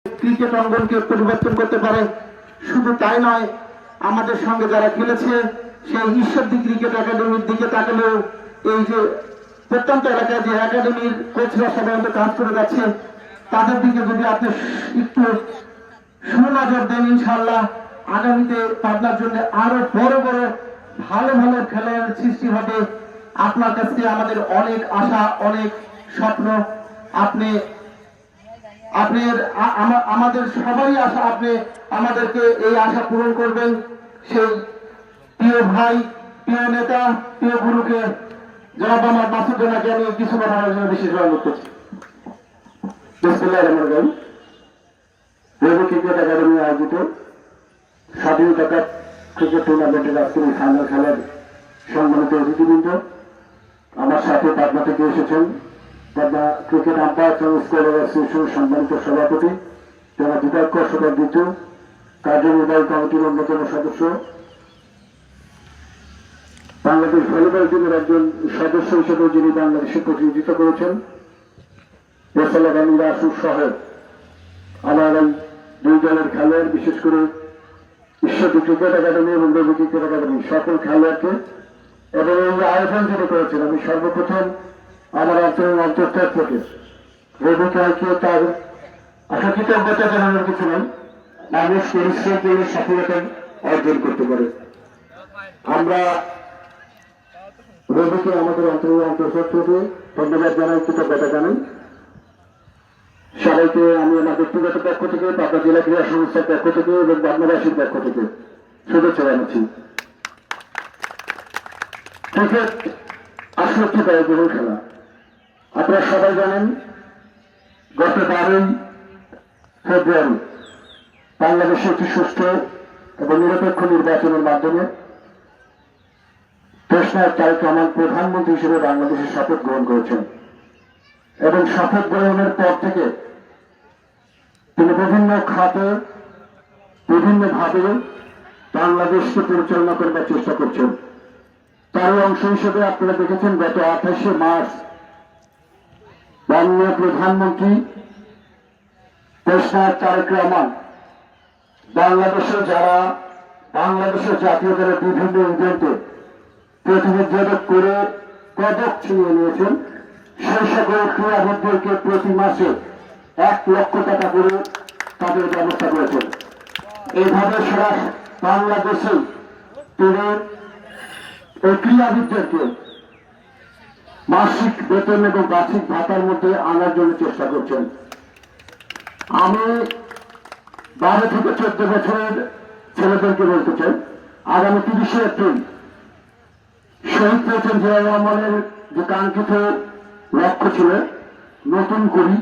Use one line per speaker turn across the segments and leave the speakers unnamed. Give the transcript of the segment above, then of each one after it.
Cricket অঙ্গনকে পরিবর্তন করতে পারে। শুধু তাই নয়, আমাদের সঙ্গে যারা খেলেছে সেই ঈশ্বরদী ক্রিকেট একাডেমির দিকে তাকালেও এই যে প্রত্যন্ত এলাকায় যে একাডেমির কোচরা সাধারণত কাজ করে যাচ্ছে তাদের দিকে যদি আপনি একটু সুনজর দেন, ইনশাআল্লাহ আগামীতে পাবনার জন্য আরো বড় বড় ভালো ভালো খেলোয়াড়ের সৃষ্টি হবে। আপনার কাছে আমাদের অনেক আশা, অনেক স্বপ্ন। আপনি আমাদের সবাই আশা আপনি আমাদেরকে এই আশা পূরণ করবেন। সেই প্রিয় ভাই, প্রিয় নেতা, প্রিয় গুরুকে জনাব আমার মাসুদুল্লাহকে আমি কিছু কথা বলার জন্য বিশেষ অনুরোধ করছি। বিসমিল্লাহির রহমানির রহিম। রেবু ক্রিকেট একাডেমি আয়োজিত স্বাধীনতা কাপ ক্রিকেট টুর্নামেন্টের আজকের এই ফাইনাল খেলার সম্মানিত অতিথিবৃন্দ, আমার সাথে পাবনা থেকে এসেছেন পাবনা ক্রিকেট আম্পায়ার স্কোয়ার অ্যাসোসিয়েশনের সম্মানিত সভাপতি যারা বিতর্ক সভার দ্বিতীয় কার্যনির্বাহী কমিটির অন্যতম সদস্য, বাংলাদেশ ভলিবল টিমের একজন সদস্য হিসেবে যিনি বাংলাদেশে প্রতিনিধিত্ব করেছেন, রেসালা গানিরা আসুর সহ আমার এই দুই দলের খেলোয়াড়, বিশেষ করে ঈশ্বরদী ক্রিকেট একাডেমি এবং রেবু ক্রিকেট একাডেমি সকল খেলোয়াড়কে এবং এই আয়োজন যিনি করেছেন, আমি সর্বপ্রথম আমার অন্তঃস্থল থেকে রেবু খেলাকে তার কৃতজ্ঞতা জানানোর কিছু নেই। মানুষ পরিশ্রম করে সফলতা অর্জন করতে পারে। আমরা রেবুকে আমাদের অন্তঃস্থল থেকে ধন্যবাদ জানাই, কৃতজ্ঞতা জানাই। সবাইকে আমি আমার ব্যক্তিগত পক্ষ থেকে, পাবনা জেলা ক্রীড়া সংস্থার পক্ষ থেকে এবং বাংলাবাসীর পক্ষ থেকে শুভেচ্ছা জানাচ্ছি। ক্রিকেট আসলে একটি ব্যয়বহুল খেলা। আপনারা সবাই জানেন, গত 12 ফেব্রুয়ারি বাংলাদেশে একটি সুষ্ঠু এবং নিরপেক্ষ নির্বাচনের মাধ্যমে দেশনায়ক তারেক রহমান প্রধানমন্ত্রী হিসেবে বাংলাদেশের শপথ গ্রহণ করেছেন এবং শপথ গ্রহণের পর থেকে তিনি বিভিন্ন খাতে বিভিন্নভাবে বাংলাদেশকে পরিচালনা করবার চেষ্টা করছেন। তার অংশ হিসেবে আপনারা দেখেছেন গত 28শে মার্চ মাননীয় প্রধানমন্ত্রী দেশনায়ক তারেক রহমান বাংলাদেশের জাতীয় দলের বিভিন্ন ইভেন্টে প্রতিনিধিত্ব করে পদক ছিনিয়ে নিয়েছেন। সেই সকল ক্রীড়াবিদদেরকে প্রতি মাসে 1 লক্ষ টাকা করে তাদের ব্যবস্থা করেছেন। এইভাবে সারা বাংলাদেশে তিনি এই ক্রীড়াবিদদেরকে মাসিক বেতন এবং বার্ষিক ভাতার মধ্যে আনার জন্য চেষ্টা করছেন। আমি 12 থেকে 14 বছরের ছেলেদেরকে বলতে চাই, আগামী 30শে এপ্রিল শহীদ হয়েছেন জিয়াউর রহমানের যে কাঙ্ক্ষিত লক্ষ্য ছিল নতুন করি,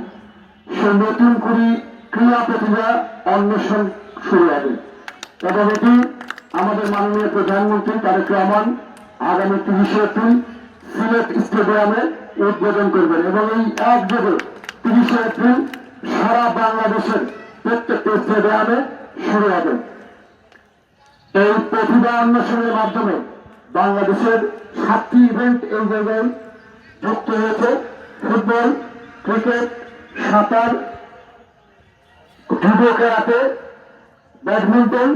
সেই নতুন করি ক্রীড়া প্রতিভা অন্বেষণ শুরু হবে এবং এটি আমাদের মাননীয় প্রধানমন্ত্রী তারেক রহমান আগামী 30শে এপ্রিল সিলেট স্টেডিয়ামে উদ্বোধন করবেন এবং এই একযোগে 30শে এপ্রিল সারা বাংলাদেশের প্রত্যেকটি স্টেডিয়ামে শুরু হবে। এই প্রতিভা অন্বেষণের মাধ্যমে বাংলাদেশের 7টি ইভেন্ট এই জায়গায় যুক্ত হয়েছে: ফুটবল, ক্রিকেট, সাঁতার, জুডো, ক্যারাতে, ব্যাডমিন্টন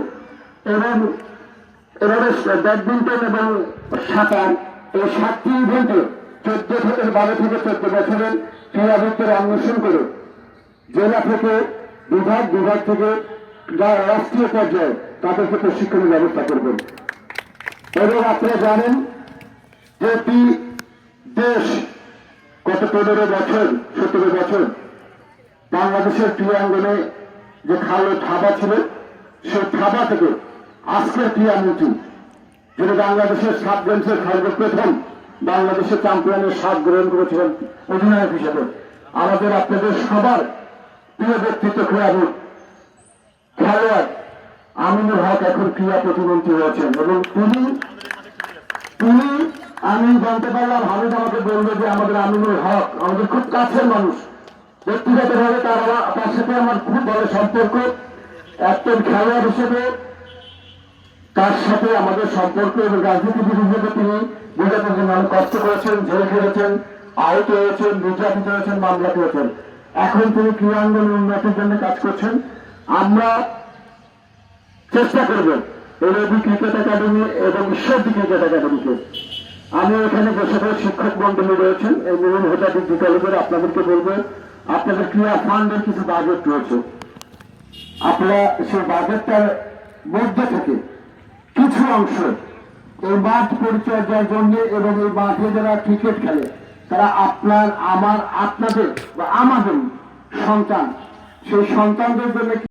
এবং সাঁতার। এই 7টি ইভেন্টে 12 থেকে 14 বছরের ক্রীড়াবিদদের অন্বেষণ করে জেলা থেকে বিভাগ থেকে রাষ্ট্রীয় পর্যায়ে তাদেরকে প্রশিক্ষণের ব্যবস্থা করবেন। এবং আপনারা জানেন যে একটি দেশ গত 17 বছর বাংলাদেশের ক্রীড়াঙ্গনে যে থাবা ছিল, সেই থাবা থেকে আজকের ক্রীড়ামন্ত্রী যিনি বাংলাদেশের 7 গেমসের সর্বপ্রথম বাংলাদেশের চ্যাম্পিয়নের 7 গ্রহণ করেছিলেন অধিনায়ক হিসেবে, আমাদের আপনাদের সবার প্রিয় ব্যক্তিত্ব ক্রীড়াবিদ খেলোয়াড় আমিনুল হক এখন ক্রীড়া প্রতিমন্ত্রী হয়েছেন এবং তিনি আমি জানতে পারলাম, হামিদ আমাকে বলবে যে আমাদের আমিনুল হক আমাদের খুব কাছের মানুষ, ব্যক্তিগতভাবে তার সাথে আমার খুব ভালো সম্পর্ক। একজন খেলোয়াড় হিসেবে তার সাথে আমাদের সম্পর্ক এবং রাজনীতিবিদ হিসেবে তিনি বোঝাতে জন্য অনেক কষ্ট করেছেন, জেল খেলেছেন, আহত হয়েছেন, নির্যাতিত হয়েছেন, মামলা করেছেন। এখন তিনি ক্রীড়াঙ্গনের উন্নতির জন্য কাজ করছেন। আমরা চেষ্টা করব এই রবি ক্রিকেট একাডেমি এবং ঈশ্বরদী ক্রিকেট একাডেমিকে, আমি এখানে যে সকল শিক্ষক মন্ডলী রয়েছেন এই নুরুল হুদা ডিগ্রি কলেজের, আপনাদেরকে বলবো আপনাদের ক্রীড়া ফান্ডের কিছু বাজেট রয়েছে, আপনারা সেই বাজেটটার মধ্যে থেকে কিছু অংশ এই মাঠ পরিচর্যার জন্য এবং এই মাঠে যারা ক্রিকেট খেলে তারা আপনার, আমার, আপনাদের বা আমাদের সন্তান, সেই সন্তানদের জন্য